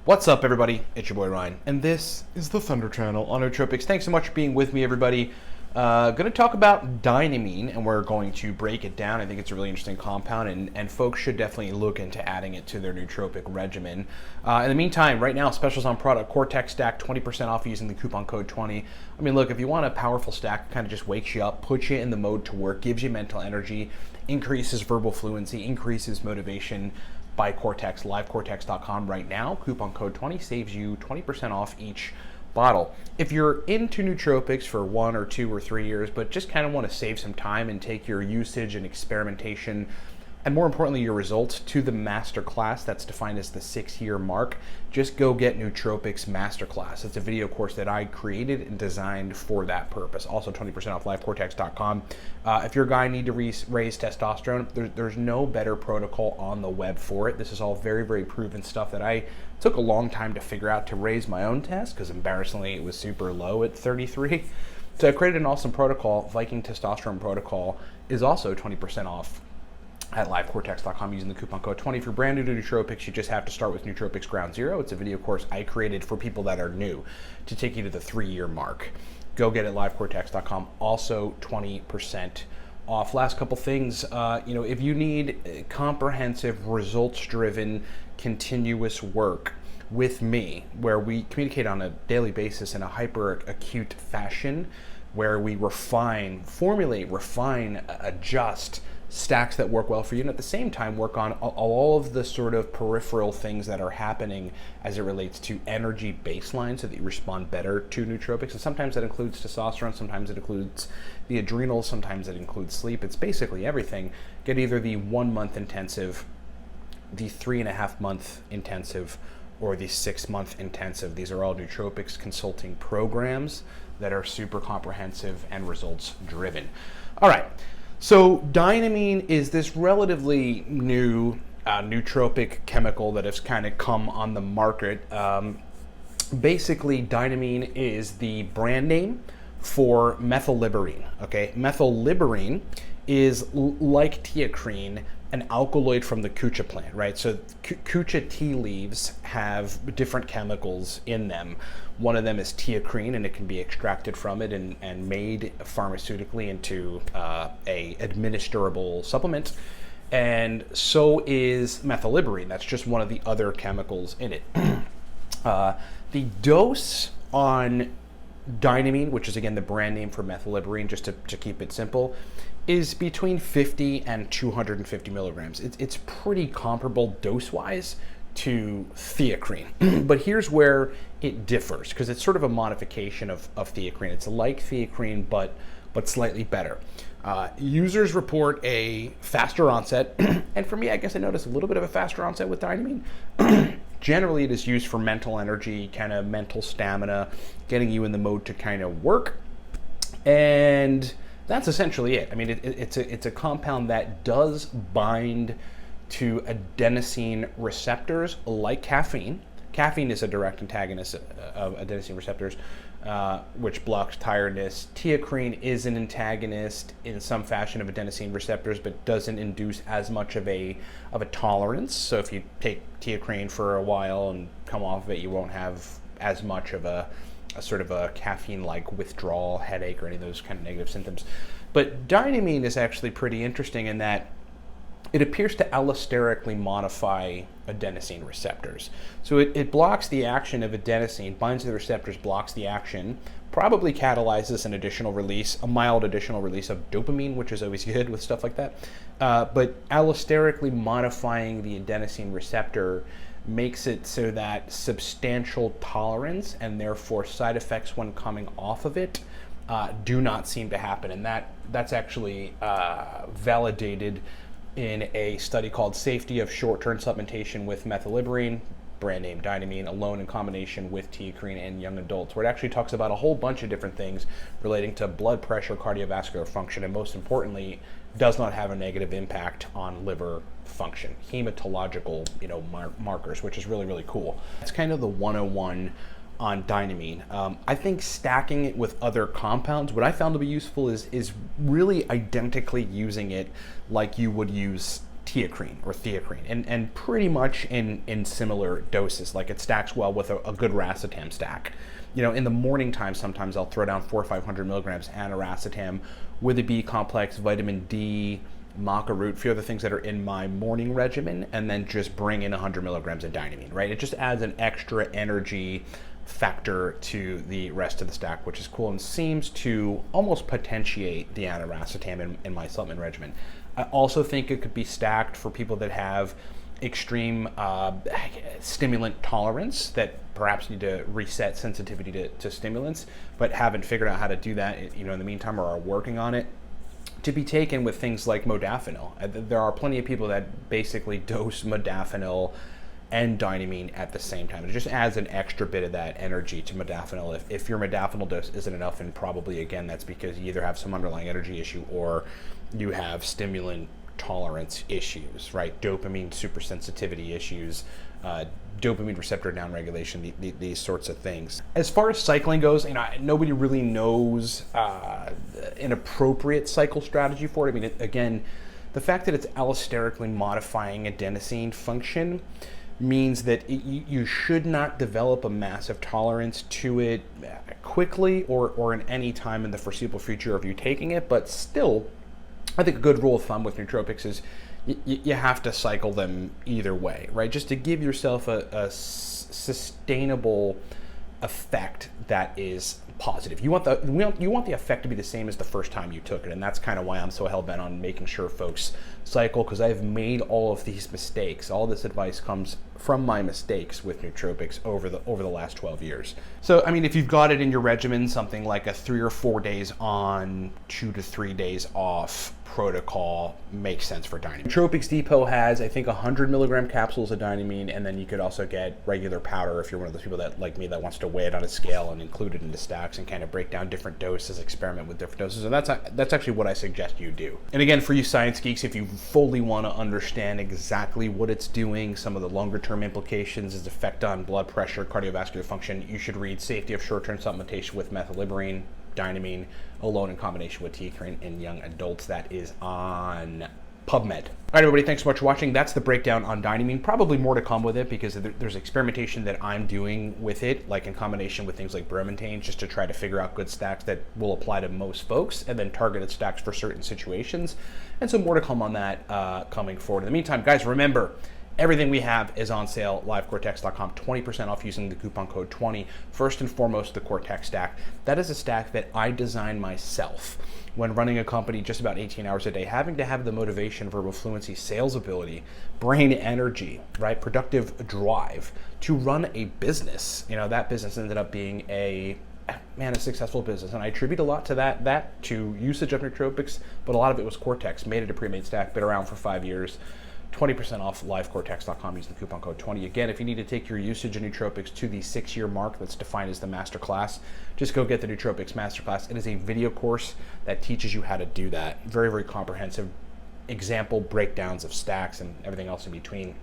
What's up, everybody? It's your boy Ryan, and this is the Thunder Channel on Nootropics. Thanks so much for being with me, everybody. Going to talk about Dynamine, and we're going to break it down. I think it's a really interesting compound, and folks should definitely look into adding it to their nootropic regimen. In the meantime, right now, specials on product, Cortex Stack, 20% off using the coupon code 20. I mean, look, if you want a powerful stack, kind of just wakes you up, puts you in the mode to work, gives you mental energy, increases verbal fluency, increases motivation. By Cortex, livecortex.com right now. Coupon code 20 saves you 20% off each bottle. If you're into nootropics for 1 or 2 or 3 years, but just kind of want to save some time and take your usage and experimentation, and more importantly, your results to the masterclass that's defined as the 6-year mark, just go get Nootropics Masterclass. It's a video course that I created and designed for that purpose. Also 20% off livecortex.com. If you're a guy need to raise testosterone, there's no better protocol on the web for it. This is all very, very proven stuff that I took a long time to figure out to raise my own test, because embarrassingly it was super low at 33. So I created an awesome protocol. Viking Testosterone Protocol is also 20% off at livecortex.com using the coupon code 20. If you're brand new to nootropics, you just have to start with Nootropics Ground Zero. It's a video course I created for people that are new to take you to the 3-year mark. Go get it at livecortex.com. Also 20% off. Last couple things, if you need comprehensive, results-driven, continuous work with me, where we communicate on a daily basis in a hyper-acute fashion, where we formulate, refine, adjust stacks that work well for you, and at the same time work on all of the sort of peripheral things that are happening as it relates to energy baseline so that you respond better to nootropics. And sometimes that includes testosterone, sometimes it includes the adrenals, sometimes it includes sleep. It's basically everything. Get either the 1-month intensive, the 3.5-month intensive, or the 6-month intensive. These are all nootropics consulting programs that are super comprehensive and results driven. All right. So Dynamine is this relatively new nootropic chemical that has kind of come on the market. Basically, Dynamine is the brand name for methylliberine. Okay, methylliberine is like teacrine, an alkaloid from the kucha plant, right? So kucha tea leaves have different chemicals in them. One of them is teacrine, and it can be extracted from it and made pharmaceutically into a administrable supplement. And so is methylliberine. That's just one of the other chemicals in it. The dose on Dynamine, which is again the brand name for methylliberine, just to keep it simple, is between 50 and 250 milligrams. It's pretty comparable dose-wise to theacrine. But here's where it differs, because it's sort of a modification of theacrine. It's like theacrine, but slightly better. Users report a faster onset, and for me, I guess I noticed a little bit of a faster onset with Dynamine. Generally, it is used for mental energy, kind of mental stamina, getting you in the mode to kind of work, and that's essentially it. I mean, it's a compound that does bind to adenosine receptors like caffeine. Caffeine is a direct antagonist of adenosine receptors, which blocks tiredness. Teacrine is an antagonist in some fashion of adenosine receptors, but doesn't induce as much of a tolerance. So if you take teacrine for a while and come off of it, you won't have as much of a sort of a caffeine-like withdrawal, headache, or any of those kind of negative symptoms. But Dynamine is actually pretty interesting in that it appears to allosterically modify adenosine receptors. So it blocks the action of adenosine, binds to the receptors, blocks the action, probably catalyzes an additional release, a mild additional release of dopamine, which is always good with stuff like that. But allosterically modifying the adenosine receptor makes it so that substantial tolerance and therefore side effects when coming off of it do not seem to happen. And that's actually validated in a study called Safety of Short-Term Supplementation with Methylliberine, brand name Dynamine, alone in combination with teacrine in young adults, where it actually talks about a whole bunch of different things relating to blood pressure, cardiovascular function, and most importantly, does not have a negative impact on liver function, hematological, markers, which is really, really cool. It's kind of the 101 on Dynamine. I think stacking it with other compounds, what I found to be useful is really identically using it like you would use teacrine or theacrine, and pretty much in similar doses. Like, it stacks well with a good racetam stack. You know, in the morning time, sometimes I'll throw down 400 or 500 milligrams aniracetam with a B complex, vitamin D, maca root, a few other things that are in my morning regimen, and then just bring in 100 milligrams of Dynamine, right? It just adds an extra energy factor to the rest of the stack, which is cool and seems to almost potentiate the aniracetam in my supplement regimen. I also think it could be stacked for people that have extreme stimulant tolerance, that perhaps need to reset sensitivity to stimulants, but haven't figured out how to do that, you know, in the meantime, or are working on it, to be taken with things like modafinil. There are plenty of people that basically dose modafinil and Dynamine at the same time. It just adds an extra bit of that energy to modafinil. If your modafinil dose isn't enough, and probably, again, that's because you either have some underlying energy issue or you have stimulant tolerance issues, right? Dopamine supersensitivity issues, dopamine receptor downregulation, these sorts of things. As far as cycling goes, you know, nobody really knows an appropriate cycle strategy for it. I mean, again, the fact that it's allosterically modifying adenosine function means that you should not develop a massive tolerance to it quickly or in any time in the foreseeable future of you taking it, but still, I think a good rule of thumb with nootropics is you have to cycle them either way, right? Just to give yourself a sustainable effect that is positive. You want the effect to be the same as the first time you took it, and that's kind of why I'm so hell-bent on making sure folks cycle, because I've made all of these mistakes. All this advice comes from my mistakes with nootropics over the last 12 years. So, I mean, if you've got it in your regimen, something like a 3 or 4 days on, 2 to 3 days off protocol makes sense for Dynamine. Nootropics Depot has, I think, 100 milligram capsules of Dynamine, and then you could also get regular powder if you're one of those people that, like me, that wants to weigh it on a scale and include it into stacks and kind of break down different doses, experiment with different doses, and that's actually what I suggest you do. And again, for you science geeks, if you fully want to understand exactly what it's doing, some of the longer term implications, its effect on blood pressure, cardiovascular function, you should read Safety of Short-Term Supplementation with Methylliberine, Dynamine, alone in combination with teacrine in young adults. That is on PubMed. All right, everybody, thanks so much for watching. That's the breakdown on Dynamine. Probably more to come with it, because there's experimentation that I'm doing with it, like in combination with things like bromontane, just to try to figure out good stacks that will apply to most folks, and then targeted stacks for certain situations. And so more to come on that coming forward. In the meantime, guys, remember, everything we have is on sale, livecortex.com, 20% off using the coupon code 20. First and foremost, the Cortex stack. That is a stack that I designed myself when running a company just about 18 hours a day, having to have the motivation, verbal fluency, sales ability, brain energy, right, productive drive to run a business. You know, that business ended up being a successful business, and I attribute a lot to that to usage of nootropics, but a lot of it was Cortex. Made it a pre-made stack, been around for 5 years. 20% off livecortex.com using the coupon code 20. Again, if you need to take your usage of nootropics to the 6-year mark that's defined as the masterclass, just go get the Nootropics Masterclass. It is a video course that teaches you how to do that. Very, very comprehensive example breakdowns of stacks and everything else in between.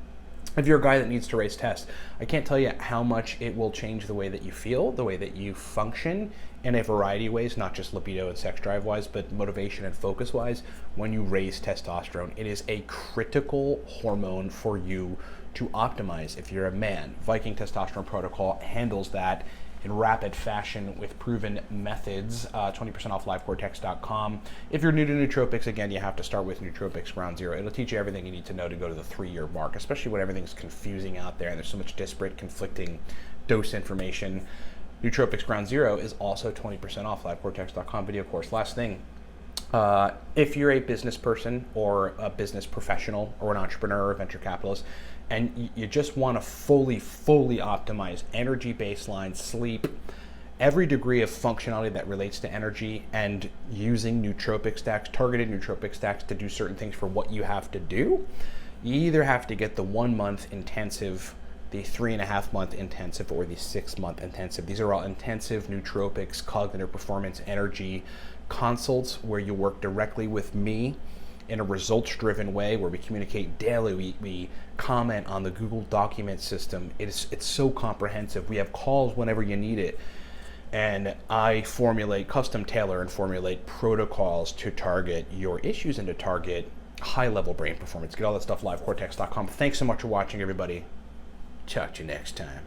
If you're a guy that needs to raise tests, I can't tell you how much it will change the way that you feel, the way that you function in a variety of ways, not just libido and sex drive wise, but motivation and focus wise when you raise testosterone. It is a critical hormone for you to optimize if you're a man. Viking Testosterone Protocol handles that in rapid fashion with proven methods. 20% off livecortex.com. If you're new to nootropics, again, you have to start with Nootropics Ground Zero. It'll teach you everything you need to know to go to the 3-year mark, especially when everything's confusing out there and there's so much disparate, conflicting dose information. Nootropics Ground Zero is also 20% off livecortex.com video course. Last thing, if you're a business person or a business professional or an entrepreneur or a venture capitalist, and you just want to fully optimize energy baseline, sleep, every degree of functionality that relates to energy, and using nootropic stacks, targeted nootropic stacks to do certain things for what you have to do, you either have to get the 1-month intensive, the 3.5-month intensive, or the 6-month intensive. These are all intensive nootropics, cognitive performance, energy consults where you work directly with me in a results-driven way, where we communicate daily. We comment on the Google document system. It's so comprehensive. We have calls whenever you need it. And I custom tailor and formulate protocols to target your issues and to target high-level brain performance. Get all that stuff livecortex.com. Thanks so much for watching, everybody. Talk to you next time.